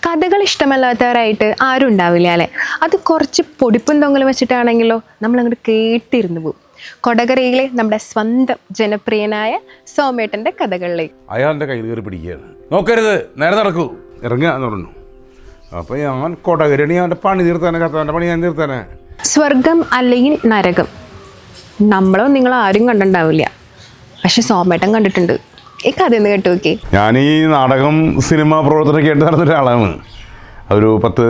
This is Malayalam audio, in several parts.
കഥകൾ ഇഷ്ടമല്ലാത്തവരായിട്ട് ആരും ഉണ്ടാവില്ല അല്ലേ? അത് കുറച്ച് പൊടിപ്പും തൊങ്ങലും വെച്ചിട്ടാണെങ്കിലോ നമ്മളങ്ങോട്ട് കേട്ടിരുന്നു പോകും. കൊടകരയിലെ നമ്മുടെ സ്വന്തം ജനപ്രിയനായ സോമേട്ടൻ്റെ കഥകളിലേക്ക്. അയാളുടെ കയ്യിൽ കയറി പിടിക്കുകയാണ്. നോക്കരുത്, നേരെ നടക്കൂ, ഇറങ്ങുക എന്ന് പറഞ്ഞു. അപ്പോൾ ഞാൻ കൊടകരണി അവൻ്റെ പണി തീർത്താനെ, കത്താൻ്റെ പണി ഞാൻ തീർത്താനെ. സ്വർഗം അല്ലെങ്കിൽ നരകം നമ്മളോ നിങ്ങളോ ആരും കണ്ടിട്ടുണ്ടാവില്ല, പക്ഷെ സോമേട്ടൻ കണ്ടിട്ടുണ്ട്. ഈ കഥ ഒന്ന് കേട്ടു നോക്കി. ഞാൻ ഈ നാടകം സിനിമ പ്രവർത്തനമൊക്കെ ആയിട്ട് നടന്ന ഒരാളാണ്. ഒരു 10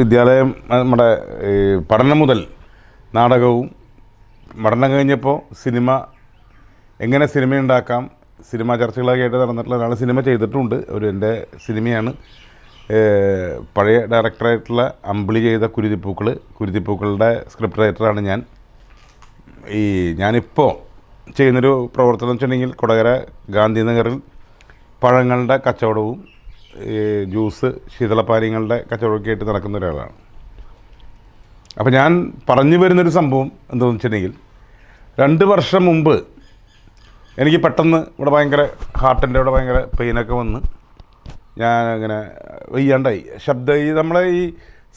വിദ്യാലയം നമ്മുടെ പഠനം മുതൽ നാടകവും, പഠനം കഴിഞ്ഞപ്പോൾ സിനിമ, എങ്ങനെ സിനിമ ഉണ്ടാക്കാം, സിനിമ ചർച്ചകളൊക്കെ ആയിട്ട് നടന്നിട്ടുള്ള ഒരാൾ. സിനിമ ചെയ്തിട്ടുണ്ട്, എൻ്റെ സിനിമയാണ്. പഴയ ഡയറക്ടറായിട്ടുള്ള അമ്പിളി ചെയ്ത കുരുതിപ്പൂക്കളുടെ സ്ക്രിപ്റ്റ് റൈറ്ററാണ് ഞാൻ. ഞാനിപ്പോൾ ചെയ്യുന്നൊരു പ്രവർത്തനം വെച്ചിട്ടുണ്ടെങ്കിൽ കൊടകര ഗാന്ധിനഗറിൽ പഴങ്ങളുടെ കച്ചവടവും ജ്യൂസ് ശീതളപാനീയങ്ങളുടെ കച്ചവടമൊക്കെ ആയിട്ട് നടക്കുന്ന ഒരാളാണ്. അപ്പോൾ ഞാൻ പറഞ്ഞു വരുന്നൊരു സംഭവം എന്താണെന്ന് വെച്ചിട്ടുണ്ടെങ്കിൽ, 2 വർഷം മുമ്പ് എനിക്ക് പെട്ടെന്ന് ഇവിടെ ഭയങ്കര ഹാർട്ടിൻ്റെ ഇവിടെ ഭയങ്കര പെയിനൊക്കെ വന്ന് ഞാൻ അങ്ങനെ വയ്യാണ്ടായി. നമ്മളെ ഈ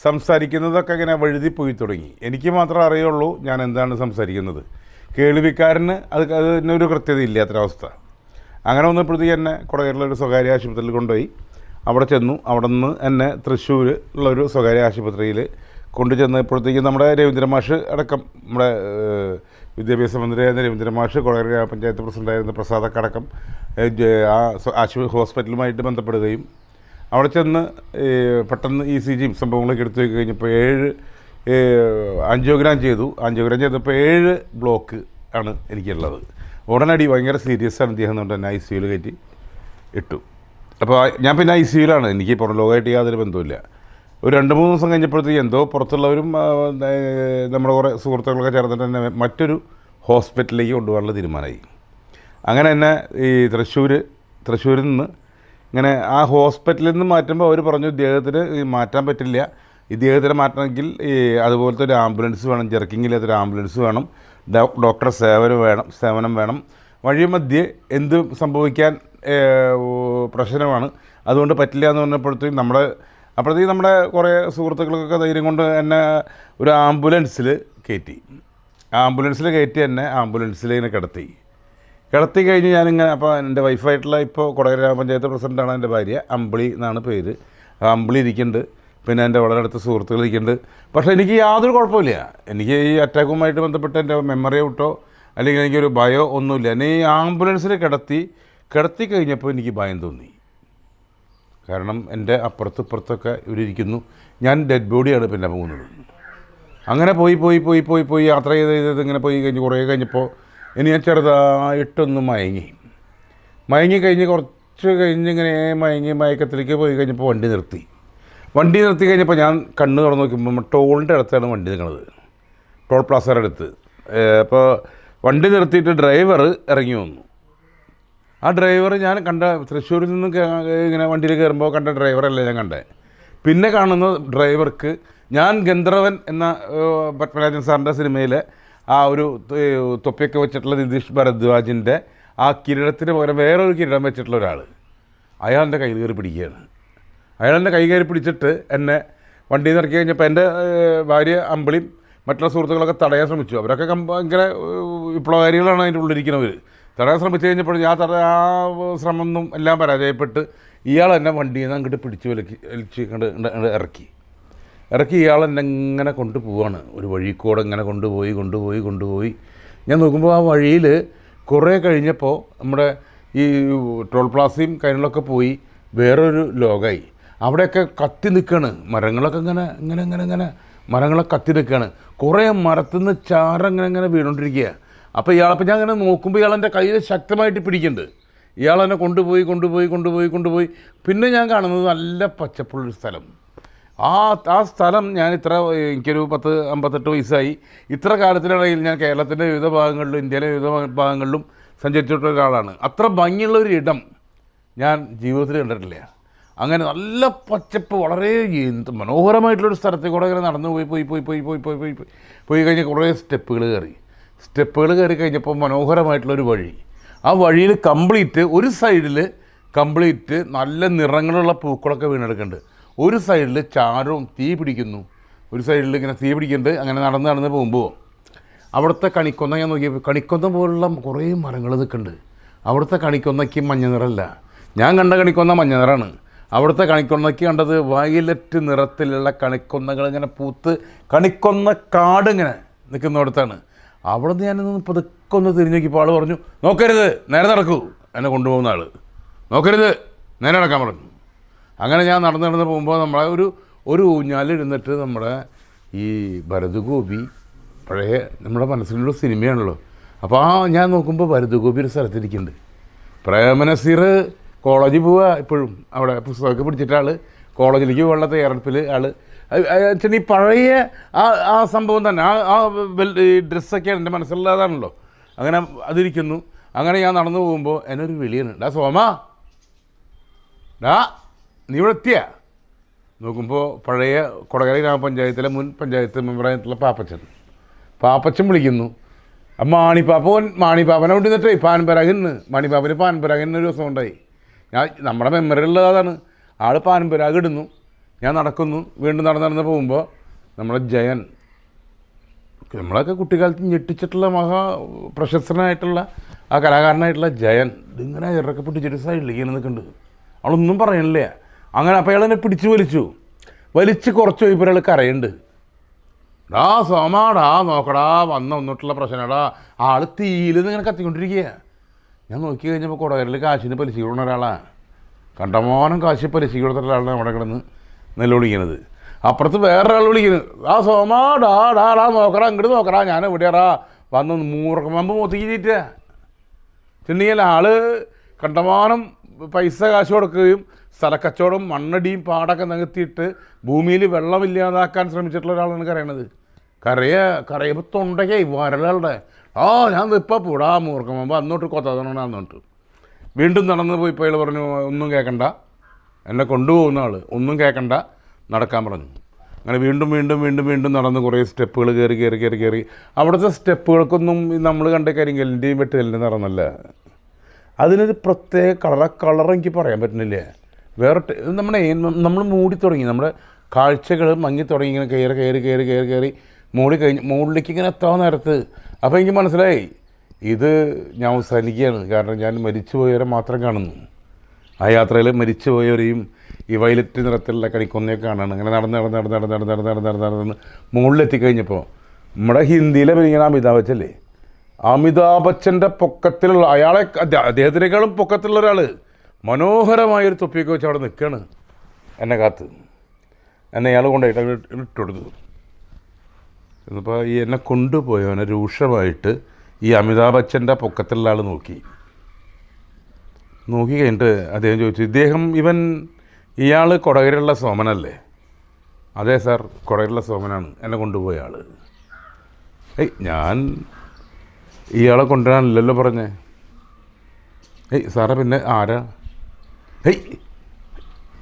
സംസാരിക്കുന്നതൊക്കെ ഇങ്ങനെ വഴുതി പോയി തുടങ്ങി. എനിക്ക് മാത്രമേ അറിയുള്ളൂ ഞാൻ എന്താണ് സംസാരിക്കുന്നത്. കേൾവിക്കാരന് അതിനൊരു കൃത്യത ഇല്ലാത്തൊരവസ്ഥ. അങ്ങനെ വന്നപ്പോഴത്തേക്ക് എന്നെ കൊടകരയിലൊരു സ്വകാര്യ ആശുപത്രിയിൽ കൊണ്ടുപോയി. അവിടെ ചെന്നു. അവിടെ നിന്ന് എന്നെ തൃശ്ശൂർ ഉള്ളൊരു സ്വകാര്യ ആശുപത്രിയിൽ കൊണ്ടു ചെന്നപ്പോഴത്തേക്കും നമ്മുടെ രവീന്ദ്രമാഷ് അടക്കം, നമ്മുടെ വിദ്യാഭ്യാസ മന്ത്രിയായിരുന്ന രവീന്ദ്രമാഷ്, കൊടകര ഗ്രാമപഞ്ചായത്ത് പ്രസിഡൻ്റായിരുന്ന പ്രസാദൊക്കെ അടക്കം ആ ഹോസ്പിറ്റലുമായിട്ട് ബന്ധപ്പെടുകയും അവിടെ ചെന്ന് പെട്ടെന്ന് ECGയും സംഭവങ്ങളൊക്കെ എടുത്തു വയ്ക്കി കഴിഞ്ഞപ്പോൾ 7 ആൻജിയോഗ്രാം ചെയ്തപ്പോൾ 7 ബ്ലോക്ക് ആണ് എനിക്കുള്ളത്. ഉടനടി ഭയങ്കര സീരിയസ് ആണ് ഇദ്ദേഹം കൊണ്ട് തന്നെ ICUയിൽ കയറ്റി ഇട്ടു. അപ്പോൾ ഞാൻ പിന്നെ ICUയിലാണ്. എനിക്ക് പുറം ലോകമായിട്ട് യാതൊരു ബന്ധമില്ല. ഒരു 2-3 ദിവസം കഴിഞ്ഞപ്പോഴത്തേക്ക് എന്തോ പുറത്തുള്ളവരും നമ്മുടെ കുറേ സുഹൃത്തുക്കളൊക്കെ ചേർന്നിട്ട് തന്നെ മറ്റൊരു ഹോസ്പിറ്റലിലേക്ക് കൊണ്ടുപോകാനുള്ള തീരുമാനമായി. അങ്ങനെ തന്നെ ഈ തൃശ്ശൂരിൽ നിന്ന് ഇങ്ങനെ ആ ഹോസ്പിറ്റലിൽ നിന്ന് മാറ്റുമ്പോൾ അവർ പറഞ്ഞു, ഇദ്ദേഹത്തിന് മാറ്റാൻ പറ്റില്ല, ഇദ്ദേഹത്തിന് മാറ്റണമെങ്കിൽ അതുപോലത്തെ ഒരു ആംബുലൻസ് വേണം, ജർക്കിങ്ങില്ലാത്തൊരു ആംബുലൻസ് വേണം, ഡോക്ടർ സേവനം വേണം, വഴിമധ്യേ എന്ത് സംഭവിക്കാൻ പ്രശ്നമാണ്, അതുകൊണ്ട് പറ്റില്ല എന്ന് പറഞ്ഞപ്പോഴത്തേക്കും നമ്മുടെ കുറേ സുഹൃത്തുക്കൾക്കൊക്കെ ധൈര്യം കൊണ്ട് എന്നെ ഒരു ആംബുലൻസിൽ കയറ്റി എന്നെ ആംബുലൻസിൽ ഇങ്ങനെ കിടത്തി കഴിഞ്ഞ് ഞാനിങ്ങനെ, അപ്പോൾ എൻ്റെ വൈഫായിട്ടുള്ള ഇപ്പോൾ കൊടകര ഗ്രാമപഞ്ചായത്ത് പ്രസിഡൻ്റാണ് എൻ്റെ ഭാര്യ, അമ്പിളി എന്നാണ് പേര്. അമ്പിളി ഇരിക്കുന്നുണ്ട്, പിന്നെ എൻ്റെ വളരെ അടുത്ത സുഹൃത്തുക്കൾ ഇരിക്കുന്നുണ്ട്. പക്ഷേ എനിക്ക് യാതൊരു കുഴപ്പമില്ല. എനിക്ക് ഈ അറ്റാക്കുമായിട്ട് ബന്ധപ്പെട്ട് എൻ്റെ മെമ്മറി ഔട്ടോ അല്ലെങ്കിൽ എനിക്കൊരു ഭയോ ഒന്നുമില്ല. എന്നെ ഈ ആംബുലൻസിൽ കിടത്തി കഴിഞ്ഞപ്പോൾ എനിക്ക് ഭയം തോന്നി. കാരണം എൻ്റെ അപ്പുറത്തൊക്കെ ഇവരിയ്ക്കുന്നു, ഞാൻ ഡെഡ് ബോഡിയാണ് പിന്നെ പോകുന്നത്. അങ്ങനെ പോയി യാത്ര ചെയ്ത് ഇങ്ങനെ പോയി കഴിഞ്ഞ് കുറേ കഴിഞ്ഞപ്പോൾ ഇനി ഞാൻ ചെറുതായിട്ടൊന്ന് മയങ്ങി കഴിഞ്ഞ് കുറച്ച് കഴിഞ്ഞ് ഇങ്ങനെ മയക്കത്തിലേക്ക് പോയി കഴിഞ്ഞപ്പോൾ വണ്ടി നിർത്തി കഴിഞ്ഞപ്പോൾ ഞാൻ കണ്ണ് തുറന്ന് നോക്കുമ്പോൾ ടോളിൻ്റെ അടുത്താണ് വണ്ടി നിൽക്കുന്നത്, ടോൾ പ്ലാസയുടെ അടുത്ത്. അപ്പോൾ വണ്ടി നിർത്തിയിട്ട് ഡ്രൈവർ ഇറങ്ങി വന്നു. ആ ഡ്രൈവർ ഞാൻ കണ്ട, തൃശ്ശൂരിൽ നിന്ന് ഇങ്ങനെ വണ്ടിയിൽ കയറുമ്പോൾ കണ്ട ഡ്രൈവറല്ല ഞാൻ കണ്ടത്. പിന്നെ കാണുന്ന ഡ്രൈവർക്ക് ഞാൻ ഗന്ധർവൻ എന്ന പത്മരാജൻ സാറിൻ്റെ സിനിമയിലെ ആ ഒരു തൊപ്പിയൊക്കെ വെച്ചിട്ടുള്ള നിതീഷ് ഭരദ്വാജിൻ്റെ ആ കിരീടത്തിന് പകരം വേറൊരു കിരീടം വെച്ചിട്ടുള്ള ഒരാൾ അയാളുടെ കയ്യിൽ കയറി പിടിക്കുകയാണ്. അയാളുടെ കൈ കയറി പിടിച്ചിട്ട് എന്നെ വണ്ടിയിൽ നിന്ന് ഇറക്കി കഴിഞ്ഞപ്പോൾ എൻ്റെ ഭാര്യ അമ്പിളിയും മറ്റുള്ള സുഹൃത്തുക്കളൊക്കെ തടയാൻ ശ്രമിച്ചു. അവരൊക്കെ ഭയങ്കര വിപ്ലവകാരികളാണ് അതിൻ്റെ ഉള്ളിരിക്കുന്നവർ. തടയാൻ ശ്രമിച്ചു കഴിഞ്ഞപ്പോൾ ആ ശ്രമമൊന്നും എല്ലാം പരാജയപ്പെട്ട് ഇയാൾ എന്നെ വണ്ടിയിൽ നിന്ന് അങ്ങോട്ട് വലിച്ച് ഇറക്കി ഇയാൾ എന്നെ ഇങ്ങനെ കൊണ്ടുപോവാണ്. ഒരു വഴിക്കൂടെ ഇങ്ങനെ കൊണ്ടുപോയി ഞാൻ നോക്കുമ്പോൾ ആ വഴിയിൽ കുറേ കഴിഞ്ഞപ്പോൾ നമ്മുടെ ഈ ടോൾ പ്ലാസയും കാര്യങ്ങളൊക്കെ പോയി വേറൊരു ലോകമായി. അവിടെയൊക്കെ കത്തി നിൽക്കുകയാണ് മരങ്ങളൊക്കെ ഇങ്ങനെ മരങ്ങളൊക്കെ കത്തി നിൽക്കുകയാണ്. കുറേ മരത്തുനിന്ന് ചാരങ്ങനെ വീണുകൊണ്ടിരിക്കുക. അപ്പോൾ ഞാൻ അങ്ങനെ നോക്കുമ്പോൾ ഇയാൾ എൻ്റെ കയ്യിൽ ശക്തമായിട്ട് പിടിക്കുന്നുണ്ട്. ഇയാൾ എന്നെ കൊണ്ടുപോയി പിന്നെ ഞാൻ കാണുന്നത് നല്ല പച്ചപ്പുള്ളൊരു സ്ഥലം. ആ സ്ഥലം ഞാൻ എനിക്കൊരു 58 വയസ്സായി. ഇത്ര കാലത്തിനിടയിൽ ഞാൻ കേരളത്തിൻ്റെ വിവിധ ഭാഗങ്ങളിലും ഇന്ത്യയിലെ വിവിധ ഭാഗങ്ങളിലും സഞ്ചരിച്ചിട്ടുള്ള ഒരാളാണ്. അത്ര ഭംഗിയുള്ളൊരു ഇടം ഞാൻ ജീവിതത്തിൽ കണ്ടിട്ടില്ല. അങ്ങനെ നല്ല പച്ചപ്പ്, വളരെ മനോഹരമായിട്ടുള്ളൊരു സ്ഥലത്ത് കൂടെ ഇങ്ങനെ നടന്നു പോയി കഴിഞ്ഞ് കുറേ സ്റ്റെപ്പുകൾ കയറി കഴിഞ്ഞപ്പോൾ മനോഹരമായിട്ടുള്ളൊരു വഴി. ആ വഴിയിൽ കംപ്ലീറ്റ് ഒരു സൈഡിൽ കംപ്ലീറ്റ് നല്ല നിറങ്ങളുള്ള പൂക്കളൊക്കെ വീണെടുക്കുന്നുണ്ട്. ഒരു സൈഡിൽ ചാരവും തീ പിടിക്കുന്നു, ഒരു സൈഡിൽ ഇങ്ങനെ തീ പിടിക്കുന്നുണ്ട്. അങ്ങനെ നടന്ന് പോകുമ്പോൾ അവിടുത്തെ കണിക്കൊന്ന ഞാൻ നോക്കിയപ്പോൾ കണിക്കൊന്ന പോലുള്ള കുറേ മരങ്ങൾ നിൽക്കുന്നുണ്ട്. അവിടുത്തെ കണിക്കൊന്നയ്ക്ക് മഞ്ഞ നിറമല്ല, ഞാൻ കണ്ട കണിക്കൊന്ന മഞ്ഞ നിറമാണ്. അവിടുത്തെ കണിക്കൊന്നയ്ക്ക് കണ്ടത് വയലറ്റ് നിറത്തിലുള്ള കണിക്കൊന്നകൾ ഇങ്ങനെ പൂത്ത് കണിക്കൊന്ന കാട് ഇങ്ങനെ നിൽക്കുന്നിടത്താണ്. അവിടെ നിന്ന് ഞാനൊന്ന് പതുക്കെ ഒന്ന് തിരിഞ്ഞ് നോക്കിയപ്പോൾ ആൾ പറഞ്ഞു, നോക്കരുത്, നേരെ നടക്കൂ. എന്നെ കൊണ്ടുപോകുന്ന ആൾ, നോക്കരുത്, നേരെ നടക്കാൻ പറഞ്ഞു. അങ്ങനെ ഞാൻ നടന്ന് പോകുമ്പോൾ നമ്മളെ ഒരു ഊഞ്ഞാലിരുന്നിട്ട് നമ്മുടെ ഈ ഭരതഗോപി പഴയ നമ്മുടെ മനസ്സിലുള്ള സിനിമയാണല്ലോ. അപ്പോൾ ഞാൻ നോക്കുമ്പോൾ ഭരതഗോപി ഒരു സ്ഥലത്തിരിക്കുന്നുണ്ട്. പ്രേമനസീർ കോളേജിൽ പോവുക ഇപ്പോഴും, അവിടെ പുസ്തകമൊക്കെ പിടിച്ചിട്ട് ആൾ കോളേജിലേക്ക് പോകാനുള്ള തയ്യാറെടുപ്പിൽ ആൾ വെച്ചാൽ ഈ പഴയ ആ സംഭവം തന്നെ ആ ഡ്രസ്സൊക്കെ എൻ്റെ മനസ്സിലുള്ളതാണല്ലോ. അങ്ങനെ അതിരിക്കുന്നു. അങ്ങനെ ഞാൻ നടന്നു പോകുമ്പോൾ എന്നെ ഒരു വിളിയാണ്, ഡാ സോമ, ഡാ നീ ഇവിടെ എത്തിയ? നോക്കുമ്പോൾ പഴയ കൊടകര ഗ്രാമപഞ്ചായത്തിലെ മുൻ പഞ്ചായത്ത് മെമ്പറായിട്ടുള്ള പാപ്പച്ചൻ വിളിക്കുന്നു. മാണിപ്പാപ്പനെ കൊണ്ട് നിന്നിട്ടേ പാൻപരാഗിന്ന് മാണിപ്പാപ്പന് പാൻപരാഗിന് ഒരു ദിവസം ഉണ്ടായി. ഞാൻ നമ്മുടെ മെമ്മറിയിലുള്ളതാണ്. ആൾ പാൻപരാഗ് ഇടുന്നു. ഞാൻ നടക്കുന്നു. വീണ്ടും നടന്ന് പോകുമ്പോൾ നമ്മുടെ ജയൻ, നമ്മളൊക്കെ കുട്ടിക്കാലത്ത് ഞെട്ടിച്ചിട്ടുള്ള പ്രശസ്തനായിട്ടുള്ള ആ കലാകാരനായിട്ടുള്ള ജയൻ ഇതിങ്ങനെ ഇറക്കെ പിടിച്ചിട്ട് സൈഡിലേക്ക് ഇങ്ങനെ നിൽക്കുന്നുണ്ട്. അവളൊന്നും പറയണില്ല. അങ്ങനെ അപ്പോൾ അയാൾ എന്നെ വലിച്ച് കുറച്ച് കഴിയുമ്പോൾ അയാൾ കരയുണ്ട്. ഡാ സോമാടാ, നോക്കടാ, വന്നിട്ടുള്ള പ്രശ്നടാ. ആൾ തീയിൽ ഇങ്ങനെ കത്തിക്കൊണ്ടിരിക്കുക. ഞാൻ നോക്കി കഴിഞ്ഞപ്പോൾ കൊടകരയിൽ കാശിന് പലിശ കൊടുക്കുന്ന ഒരാളാണ്. കണ്ടമാനം കാശ് പലിശ കൊടുത്ത ഒരാളാണ് അവിടെ കിടന്ന് നെല്ലുവിളിക്കുന്നത്. അപ്പുറത്ത് വേറൊരാൾ വിളിക്കുന്നത്, ആ സോമാടാ, നോക്കടാ, ഇങ്ങോട്ട് നോക്കടാ, ഞാൻ എവിടെയാടാ വന്ന് മൂർക്കമ്പ് മൊത്തിക്ക് ചീറ്റ ചെന്നിയാൽ ആൾ കണ്ടമാനം പൈസ കാശ് കൊടുക്കുകയും സ്ഥലക്കച്ചവടം മണ്ണടിയും പാടൊക്കെ നികത്തിയിട്ട് ഭൂമിയിൽ വെള്ളമില്ലാതാക്കാൻ ശ്രമിച്ചിട്ടുള്ള ഒരാളാണ് കരയണത്. കരയുമ്പോൾ തൊണ്ടയ്ക്കായി വരലാളുടെ ഞാൻ ഇപ്പോൾ പൂടാ മൂർക്കമ്പ് അന്നോട്ട് കൊത്താതണ അന്നോട്ട്. വീണ്ടും നടന്ന് പോയി ഇപ്പോൾ അയാൾ പറഞ്ഞു, ഒന്നും കേൾക്കണ്ട, എന്നെ കൊണ്ടുപോകുന്ന ആൾ ഒന്നും കേൾക്കണ്ട, നടക്കാൻ പറഞ്ഞു. അങ്ങനെ വീണ്ടും നടന്ന് കുറേ സ്റ്റെപ്പുകൾ കയറി അവിടുത്തെ സ്റ്റെപ്പുകൾക്കൊന്നും നമ്മൾ കണ്ട കരിങ്കലിൻ്റെയും വെട്ടുകലിൻ്റെ നിറമല്ല. അതിനൊരു പ്രത്യേക കളർ എനിക്ക് പറയാൻ പറ്റുന്നില്ല. വേറെ നമ്മൾ മൂടി തുടങ്ങി, നമ്മുടെ കാഴ്ചകൾ മങ്ങി തുടങ്ങി. ഇങ്ങനെ കയറി മുകളിലേക്ക് ഇങ്ങനെ എത്താൻ നേരത്ത് അപ്പോൾ എനിക്ക് മനസ്സിലായി ഇത് ഞാൻ അവസാനിക്കുകയാണ്. കാരണം ഞാൻ മരിച്ചുപോയവരെ മാത്രം കാണുന്നു. ആ യാത്രയിൽ മരിച്ചുപോയവരെയും ഈ വയലറ്റ് നിറത്തിലുള്ള കണിക്കൊന്നയൊക്കെ കാണാണ്. അങ്ങനെ നടന്ന് മുകളിലെത്തിക്കഴിഞ്ഞപ്പോൾ നമ്മുടെ ഹിന്ദിയിലെ ഇങ്ങനെ അമിതാഭ് ബച്ചല്ലേ, അമിതാഭ് ബച്ചൻ്റെ പൊക്കത്തിലുള്ള അയാളെ അദ്ദേഹത്തിനേക്കാളും പൊക്കത്തിലുള്ള ഒരാൾ മനോഹരമായൊരു തൊപ്പിയൊക്കെ വെച്ച് അവിടെ നിൽക്കുകയാണ് എന്നെ കാത്ത്. എന്നെ അയാൾ കൊണ്ടുപോയിട്ട് ഇട്ടുകൊടുത്തു. എന്നിപ്പോൾ ഈ എന്നെ കൊണ്ടുപോയവനെ രൂക്ഷമായിട്ട് ഈ അമിതാഭ് ബച്ചൻ്റെ പൊക്കത്തിലുള്ള ആൾ നോക്കി കഴിഞ്ഞിട്ട് അദ്ദേഹം ചോദിച്ചു, ഇയാൾ കൊടകരയുള്ള സോമനല്ലേ? അതെ സാർ, കൊടകരയുള്ള സോമനാണ് എന്നെ കൊണ്ടുപോയ ആൾ. ഞാൻ ഇയാളെ കൊണ്ടുവരാനല്ലല്ലോ പറഞ്ഞേ. സാറേ പിന്നെ ആരാ?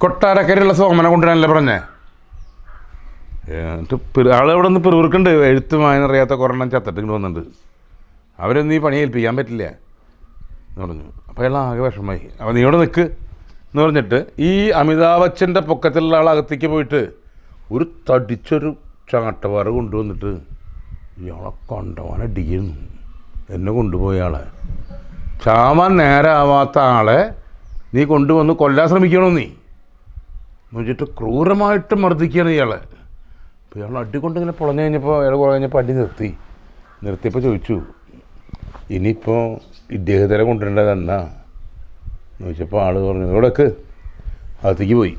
കൊട്ടാരക്കരയുള്ള സോമനെ കൊണ്ടുവരാനല്ലേ പറഞ്ഞേ? എന്നിട്ട് ആളെവിടെ നിന്ന് പിറുവിറുക്കുന്നുണ്ട്. എഴുത്തും വായനറിയാത്ത കുറെണ്ണം ചത്തിട്ട് വന്നിട്ടുണ്ട്. അവരൊന്നും ഈ പണി ഏൽപ്പിക്കാൻ പറ്റില്ല എന്ന് പറഞ്ഞു. അപ്പോൾ അയാൾ ആകെ വിഷമമായി. അപ്പോൾ നീ ഇവിടെ നിൽക്ക് എന്ന് പറഞ്ഞിട്ട് ഈ അമിതാഭ് ബച്ചൻ്റെ പൊക്കത്തിലുള്ള ആൾ അകത്തേക്ക് പോയിട്ട് ഒരു തടിച്ചൊരു ചാട്ടവാറ് കൊണ്ടുവന്നിട്ട് ഇയാളെ കൊണ്ടുപോകാനടിക്കുന്നു. എന്നെ കൊണ്ടുപോയ ആളെ, ചാവാൻ നേരമാവാത്ത ആളെ നീ കൊണ്ടുവന്ന് കൊല്ലാൻ ശ്രമിക്കണോ നീ എന്ന് വെച്ചിട്ട് ക്രൂരമായിട്ട് മർദ്ദിക്കുകയാണ് ഇയാളെ. അപ്പോൾ ഇയാൾ അടിക്കൊണ്ട് ഇങ്ങനെ പൊളഞ്ഞു കഴിഞ്ഞപ്പോൾ അയാൾ കുറേ കഴിഞ്ഞപ്പോൾ അടി നിർത്തിയപ്പോൾ ചോദിച്ചു, ഇനിയിപ്പോൾ ഇദ്ദേഹത്തിനെ കൊണ്ടുവരേണ്ടത് എന്നാ എന്ന് ചോദിച്ചപ്പോൾ ആൾ പറഞ്ഞു, ഇവിടേക്ക് അകത്തേക്ക് പോയി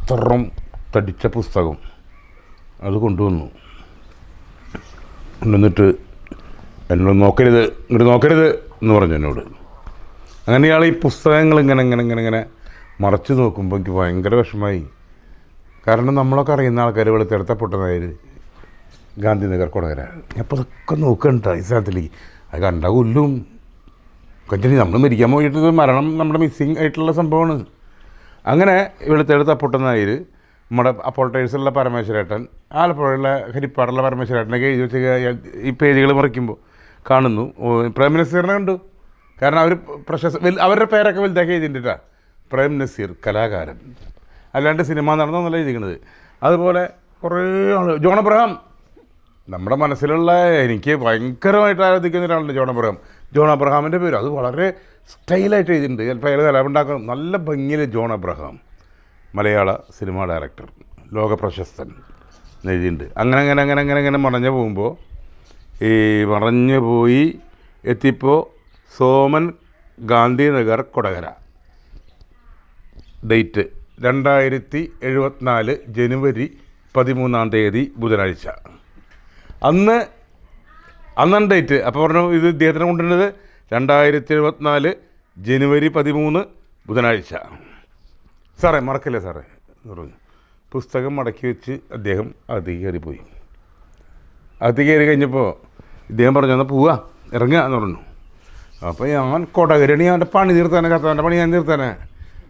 ഇത്രയും തടിച്ച പുസ്തകം അത് കൊണ്ടുവന്നിട്ട് എന്നോട് ഇങ്ങോട്ട് നോക്കരുത് എന്ന് പറഞ്ഞു എന്നോട്. അങ്ങനെ ഇയാൾ ഈ പുസ്തകങ്ങൾ ഇങ്ങനെ മറച്ചു നോക്കുമ്പോൾ എനിക്ക് ഭയങ്കര വിഷമമായി. കാരണം നമ്മളൊക്കെ അറിയുന്ന ആൾക്കാർ വെളുത്തെടുത്ത പൊട്ടനായർ ഗാന്ധിനഗർ കൊടകര. അപ്പോൾ അതൊക്കെ നോക്കണ്ട ഈ സ്ഥലത്തിലേക്ക്. അത് കണ്ട കൊല്ലും കഞ്ചനി. നമ്മൾ മരിക്കാൻ പോയിട്ട് മരണം നമ്മുടെ മിസ്സിങ് ആയിട്ടുള്ള സംഭവമാണ്. അങ്ങനെ വെളുത്തെടുത്ത പൊട്ടനായർ നമ്മുടെ അപ്പോൾ ടൈൽസുള്ള പരമേശ്വരേട്ടൻ, ആലപ്പുഴയുള്ള ഹരിപ്പാടുള്ള പരമേശ്വരേട്ടനൊക്കെ എഴുതി വെച്ച് ഈ പേജുകൾ മറിക്കുമ്പോൾ കാണുന്നു പ്രേമനസീറിനെ കണ്ടു. കാരണം അവർ അവരുടെ പേരൊക്കെ വലുതാക്കി എഴുതിയിട്ടാ. പ്രേം നസീർ കലാകാരൻ, അല്ലാണ്ട് സിനിമ നടന്നല്ല എഴുതിക്കുന്നത്. അതുപോലെ കുറേ ആൾ, ജോൺ അബ്രഹാം, നമ്മുടെ മനസ്സിലുള്ള എനിക്ക് ഭയങ്കരമായിട്ട് ആരാധിക്കുന്ന ഒരാളുണ്ട് ജോൺ അബ്രഹാം. ജോൺ അബ്രഹാമിൻ്റെ പേര് അത് വളരെ സ്റ്റൈലായിട്ട് എഴുതിയിട്ടുണ്ട്. ചിലപ്പോൾ അയാൾ കലാപുണ്ടാക്കണം, നല്ല ഭംഗിയിൽ ജോൺ അബ്രഹാം, മലയാള സിനിമാ ഡയറക്ടർ, ലോക പ്രശസ്തൻ എഴുതിയിട്ടുണ്ട്. അങ്ങനെ മറഞ്ഞു പോകുമ്പോൾ മറഞ്ഞു പോയി എത്തിയപ്പോൾ സോമൻ ഗാന്ധിനഗർ കൊടകര, ഡേറ്റ് 2074 ജനുവരി 13 ബുധനാഴ്ച. അന്നാണ് ഡേറ്റ്. അപ്പോൾ പറഞ്ഞു ഇത് ഇദ്ദേഹത്തിനെ കൊണ്ടുവരുന്നത് 2074 ജനുവരി 13 ബുധനാഴ്ച. സാറേ മറക്കില്ലേ സാറേ എന്ന് പറഞ്ഞു. പുസ്തകം മടക്കി വെച്ച് അദ്ദേഹം അകത്തേക്ക് കയറിപ്പോയി. അകത്തേക്ക് കയറി കഴിഞ്ഞപ്പോൾ ഇദ്ദേഹം പറഞ്ഞു എന്നാൽ പോവാ ഇറങ്ങുക എന്ന് പറഞ്ഞു. അപ്പോൾ ഞാൻ കൊടകരണി അവൻ്റെ പണി തീർത്താനെ, കർത്താവിൻ്റെ പണി ഞാൻ തീർത്താനെ.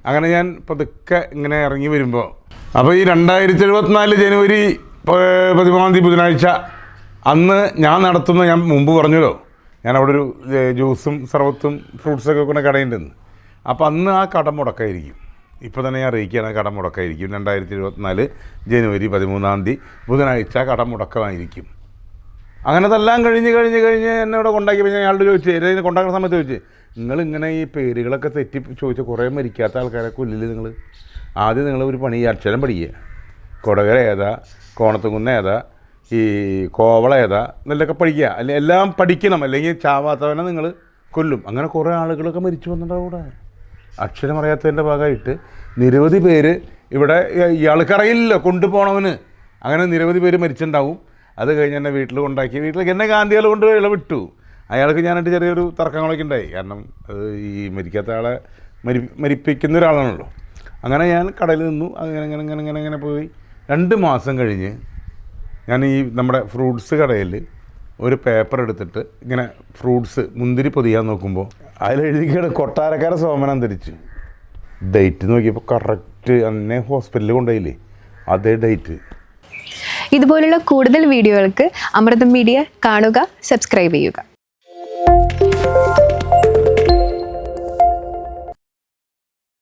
അങ്ങനെ ഞാൻ പതുക്കെ ഇങ്ങനെ ഇറങ്ങി വരുമ്പോൾ അപ്പോൾ ഈ 2074 ജനുവരി 13 ബുധനാഴ്ച അന്ന് ഞാൻ നടത്തുന്ന, ഞാൻ മുമ്പ് പറഞ്ഞല്ലോ ഞാൻ അവിടെ ഒരു ജ്യൂസും സർവത്തും ഫ്രൂട്ട്സൊക്കെ കൊണ്ട് കടയുണ്ടെന്ന്. അപ്പോൾ അന്ന് ആ കട മുടക്കായിരിക്കും. ഇപ്പോൾ തന്നെ ഞാൻ അറിയിക്കുകയാണ്, കട മുടക്കായിരിക്കും. 2024 ജനുവരി 13 ബുധനാഴ്ച കട മുടക്കമായിരിക്കും. അങ്ങനെ അതെല്ലാം കഴിഞ്ഞ് എന്നെ ഇവിടെ കൊണ്ടാക്കിയപ്പോൾ ഞാൻ അയാളോട് ചോദിച്ചു, എന്നെ കൊണ്ടാക്കുന്ന സമയത്ത് ചോദിച്ചു, നിങ്ങളിങ്ങനെ ഈ പേരുകളൊക്കെ തെറ്റി ചോദിച്ച കുറേ മരിക്കാത്ത ആൾക്കാരെ കൊല്ലില്ല നിങ്ങൾ. ആദ്യം നിങ്ങൾ ഒരു പണി, അക്ഷരം പഠിക്കുക. കൊടകര ഏതാ, കോണത്തുകുന്ന് ഏതാ, ഈ കോവള ഏതാ എന്നല്ലൊക്കെ പഠിക്കുക. അല്ലെങ്കിൽ എല്ലാം പഠിക്കണം, അല്ലെങ്കിൽ ചാവാത്തവനെ നിങ്ങൾ കൊല്ലും. അങ്ങനെ കുറേ ആളുകളൊക്കെ മരിച്ചു വന്നിട്ടുണ്ടാവും ഇവിടെ. അക്ഷരം അറിയാത്തതിൻ്റെ ഭാഗമായിട്ട് നിരവധി പേര് ഇവിടെ, ഇയാൾക്കറിയില്ല കൊണ്ടുപോകണവന്, അങ്ങനെ നിരവധി പേര് മരിച്ചിട്ടുണ്ടാവും. അത് കഴിഞ്ഞ് എന്നെ വീട്ടിൽ കൊണ്ടാക്കി, വീട്ടിലേക്ക് എന്നെ ഗാന്ധികൾ കൊണ്ട് വിട്ടു. അയാൾക്ക് ഞാനായിട്ട് ചെറിയൊരു തർക്കങ്ങളൊക്കെ ഉണ്ടായി. കാരണം അത് ഈ മരിക്കാത്ത ആളെ മരിപ്പിക്കുന്ന ഒരാളാണല്ലോ. അങ്ങനെ ഞാൻ കടയിൽ നിന്നു. അങ്ങനെ പോയി 2 മാസം കഴിഞ്ഞ് ഞാൻ ഈ നമ്മുടെ ഫ്രൂട്ട്സ് കടയിൽ ഒരു പേപ്പർ എടുത്തിട്ട് ഇങ്ങനെ ഫ്രൂട്ട്സ് മുന്തിരി പൊതിയാൻ നോക്കുമ്പോൾ അതിലെഴുതിക്കാണ് കൊട്ടാരക്കാര സോമൻ അന്തരിച്ചു. ഡേറ്റ് നോക്കിയപ്പോൾ കറക്റ്റ് അന്നേ ഹോസ്പിറ്റലിൽ കൊണ്ടുപോയില്ലേ, അതേ ഡേറ്റ്. ഇതുപോലുള്ള കൂടുതൽ വീഡിയോകൾക്ക് അമൃതം മീഡിയ കാണുക, സബ്സ്ക്രൈബ് ചെയ്യുക.